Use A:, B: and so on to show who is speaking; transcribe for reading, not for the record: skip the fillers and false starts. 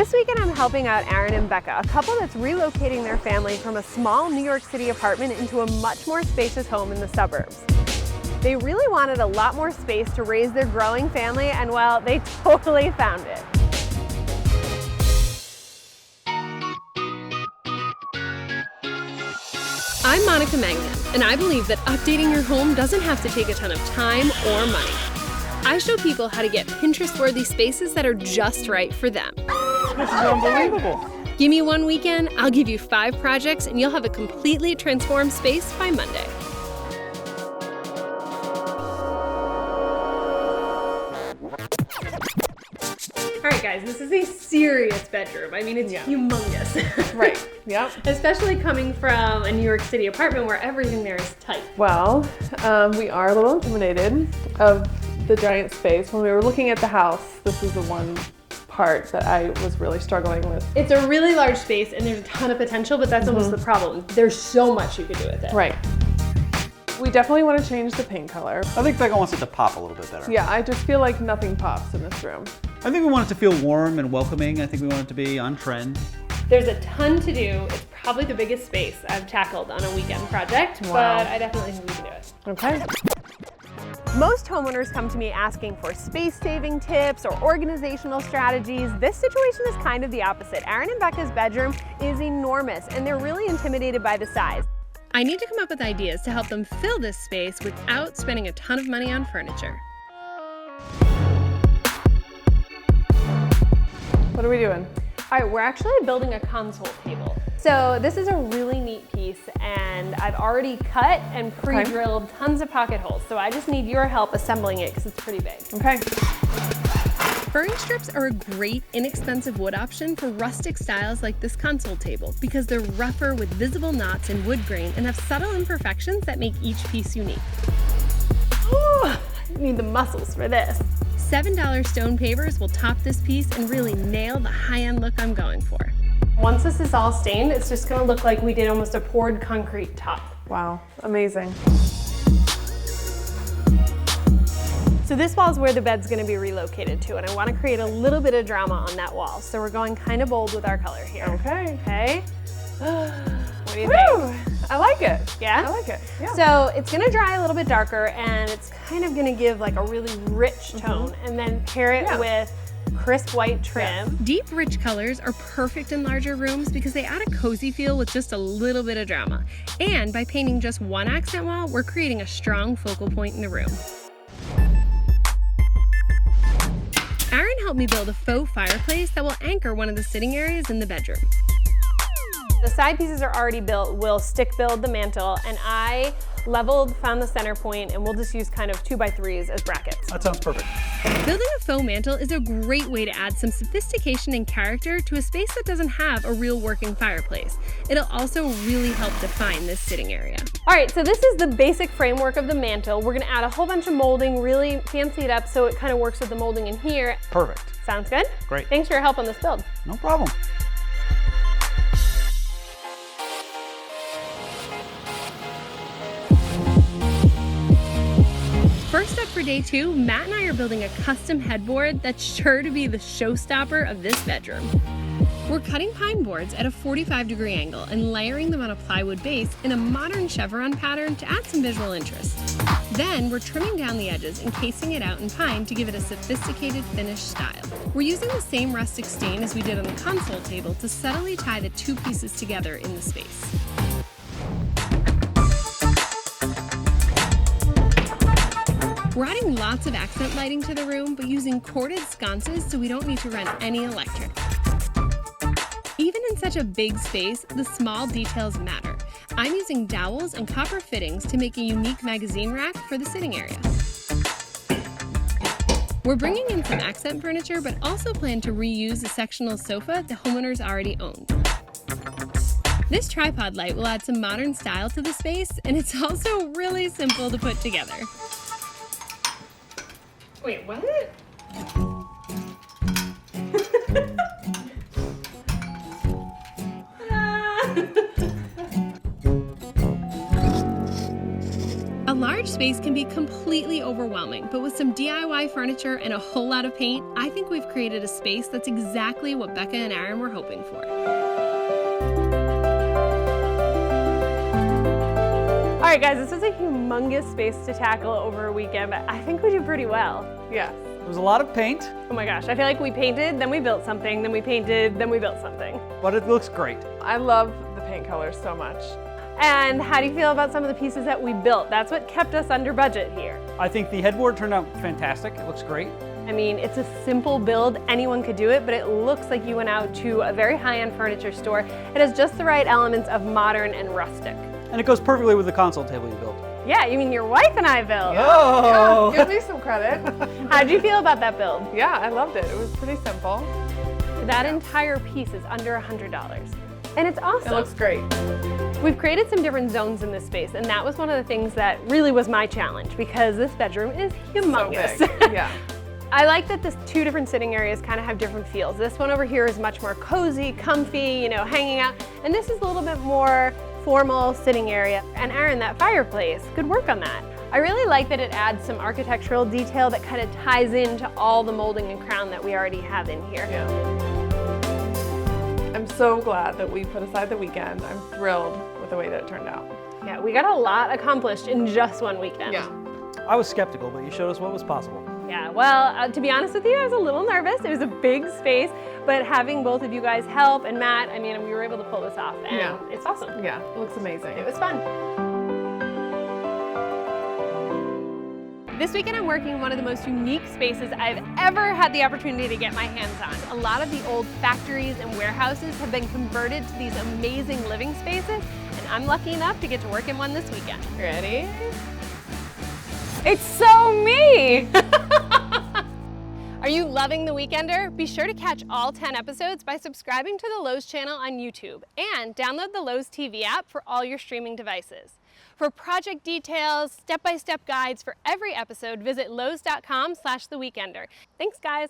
A: This weekend I'm helping out Aaron and Becca, a couple that's relocating their family from a small New York City apartment into a much more spacious home in the suburbs. They really wanted a lot more space to raise their growing family, and well, they totally found it. I'm Monica Magnan, and I believe that updating your home doesn't have to take a ton of time or money. I show people how to get Pinterest-worthy spaces that are just right for them.
B: This is unbelievable.
A: Give me one weekend, I'll give you 5 projects, and you'll have a completely transformed space by Monday. All right, guys, this is a serious bedroom. I mean, it's humongous.
B: Right, yep.
A: Especially coming from a New York City apartment where everything there is tight.
B: Well, we are a little intimidated of the giant space. When we were looking at the house, this is the one part that I was really struggling with.
A: It's a really large space and there's a ton of potential, but that's almost the problem. There's so much you could do with it.
B: Right. We definitely want to change the paint color.
C: I think Becca wants it to pop a little bit better.
B: Yeah, I just feel like nothing pops in this room.
C: I think we want it to feel warm and welcoming. I think we want it to be on trend.
A: There's a ton to do. It's probably the biggest space I've tackled on a weekend project,
B: Wow.
A: but I definitely think we can do it.
B: Okay.
A: Most homeowners come to me asking for space-saving tips or organizational strategies. This situation is kind of the opposite. Aaron and Becca's bedroom is enormous, and they're really intimidated by the size. I need to come up with ideas to help them fill this space without spending a ton of money on furniture.
B: What are we doing?
A: All right, we're actually building a console table. So this is a really neat piece, and I've already cut and pre-drilled tons of pocket holes. So I just need your help assembling it because it's pretty big.
B: Okay.
A: Furring strips are a great, inexpensive wood option for rustic styles like this console table because they're rougher with visible knots and wood grain and have subtle imperfections that make each piece unique. Ooh, I need the muscles for this. $7 stone pavers will top this piece and really nail the high-end look I'm going for. Once this is all stained, it's just gonna look like we did almost a poured concrete top.
B: Wow, amazing.
A: So this wall is where the bed's gonna be relocated to, and I wanna create a little bit of drama on that wall. So we're going kind of bold with our color here.
B: Okay.
A: Okay? What do you
B: Woo!
A: think?
B: I like it.
A: Yeah?
B: I like it. Yeah.
A: So it's gonna dry a little bit darker, and it's kind of gonna give like a really rich tone, and then pair it with crisp white trim. Deep, rich colors are perfect in larger rooms because they add a cozy feel with just a little bit of drama. And by painting just one accent wall, we're creating a strong focal point in the room. Aaron helped me build a faux fireplace that will anchor one of the sitting areas in the bedroom. The side pieces are already built. We'll stick build the mantle, and I found the center point, and we'll just use kind of 2x3s as brackets.
C: That sounds perfect.
A: Building a faux mantle is a great way to add some sophistication and character to a space that doesn't have a real working fireplace. It'll also really help define this sitting area. All right, so this is the basic framework of the mantle. We're gonna add a whole bunch of molding, really fancy it up so it kind of works with the molding in here.
C: Perfect.
A: Sounds good?
C: Great.
A: Thanks for your help on this build.
C: No problem.
A: First up for day 2, Matt and I are building a custom headboard that's sure to be the showstopper of this bedroom. We're cutting pine boards at a 45-degree angle and layering them on a plywood base in a modern chevron pattern to add some visual interest. Then we're trimming down the edges and casing it out in pine to give it a sophisticated finished style. We're using the same rustic stain as we did on the console table to subtly tie the two pieces together in the space. We're adding lots of accent lighting to the room, but using corded sconces so we don't need to run any electric. Even in such a big space, the small details matter. I'm using dowels and copper fittings to make a unique magazine rack for the sitting area. We're bringing in some accent furniture, but also plan to reuse a sectional sofa the homeowners already owned. This tripod light will add some modern style to the space, and it's also really simple to put together. Wait, what? A large space can be completely overwhelming, but with some DIY furniture and a whole lot of paint, I think we've created a space that's exactly what Becca and Aaron were hoping for.
D: All right, guys, this is a humongous space to tackle over a weekend, but I think we did pretty well.
B: Yes.
C: There was a lot of paint,
D: Oh my gosh, I feel like we painted, then we built something, then we painted, then we built something.
C: but it looks great.
B: I love the paint colors so much.
D: And how do you feel about some of the pieces that we built? That's what kept us under budget here.
C: I think the headboard turned out fantastic. It looks great.
D: I mean, it's a simple build, anyone could do it, but it looks like you went out to a very high-end furniture store. It has just the right elements of modern and rustic.
C: And it goes perfectly with the console table you built.
D: Yeah, you mean your wife and I built.
C: Oh!
B: Yeah, give me some credit.
D: How'd you feel about that build?
B: Yeah, I loved it. It was pretty simple.
D: That entire piece is under $100. And it's awesome.
B: It looks great.
D: We've created some different zones in this space, and that was one of the things that really was my challenge because this bedroom is humongous.
B: So big. Yeah.
D: I like that the two different sitting areas kind of have different feels. This one over here is much more cozy, comfy, you know, hanging out. And this is a little bit more formal sitting area. And Aaron, that fireplace, good work on that. I really like that it adds some architectural detail that kind of ties into all the molding and crown that we already have in here.
B: Yeah. I'm so glad that we put aside the weekend. I'm thrilled with the way that it turned out.
D: Yeah, we got a lot accomplished in just one weekend.
B: Yeah.
C: I was skeptical, but you showed us what was possible.
D: Yeah, well, to be honest with you, I was a little nervous. It was a big space, but having both of you guys help and Matt, I mean, we were able to pull this off, and
B: Yeah.
D: it's awesome.
B: Yeah, it looks amazing.
D: It was fun. This weekend I'm working in one of the most unique spaces I've ever had the opportunity to get my hands on. A lot of the old factories and warehouses have been converted to these amazing living spaces, and I'm lucky enough to get to work in one this weekend.
B: Ready?
D: It's so me! Are you loving The Weekender? Be sure to catch all 10 episodes by subscribing to the Lowe's channel on YouTube and download the Lowe's TV app for all your streaming devices. For project details, step-by-step guides for every episode, visit lowes.com/theweekender. Thanks, guys.